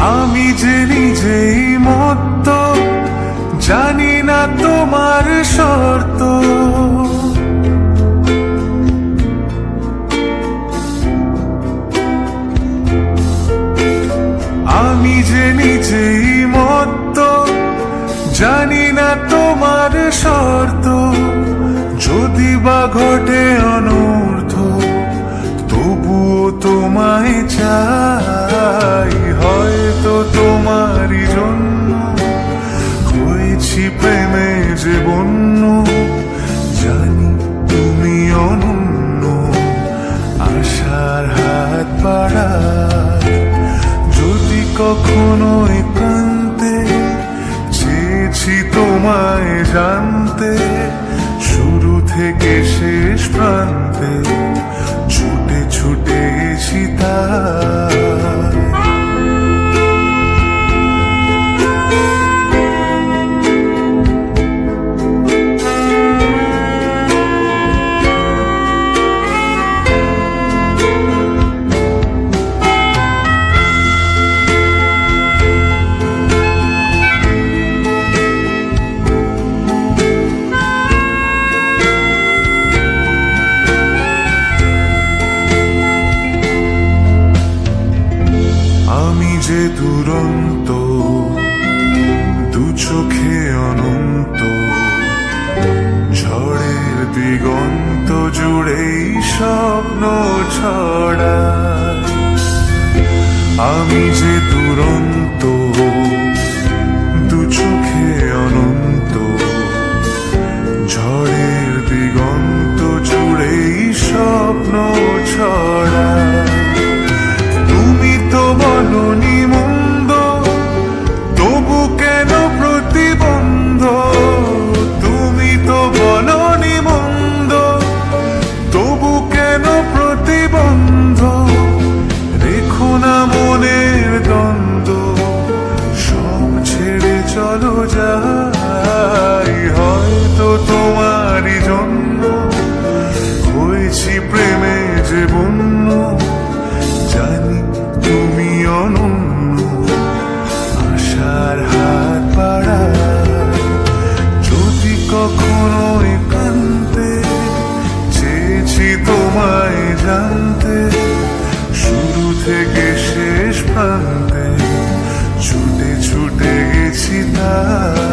আমি যে নিজেই মত্ত, জানি না তোমার শর্ত। আমি যে নিজেই মত্ত, জানি না তোমার শর্ত। যদি বা ঘটে অনর্থ, তবুও তোমায় চাই। হয়তো তোমারই জন্য হয়েছি প্রেমে যে বন্য। জানি তুমি অনন্য, আশার হাত বাড়ায়। যদি কখনো এ প্রান্তে চেয়েছি তোমায় জানতে, শুরু থেকে শেষ প্রান্তে ছুটে ছুটে গেছি তাই। আমি যে দুরন্ত, দু চোখে অনন্ত, ঝড়ের দিগন্ত জুড়েই স্বপ্ন ছড়ায়। আমি যে দুরন্ত, দু চোখে অনন্ত, ঝড়ের দিগন্ত জুড়েই স্বপ্ন ছড়ায়। তুমি তো বলনি মন্দ, তবু কেন প্রতিবন্ধ? তুমি তো বলনি মন্দ, তবু কেন প্রতিবন্ধ? রেখো না মনের দ্বন্দ্ব, সব ছেড়ে চলো যাই। হয়তো তোমারই জন্য হয়েছি প্রেমে যে বন্য। জানি তুমি অনন্য, আশার হাত বাড়ায়। যদি কখনো এ প্রান্তে চেয়েছি তোমায় জানতে, শুরু থেকে শেষ প্রান্তে ছুটে ছুটে গেছি তাই।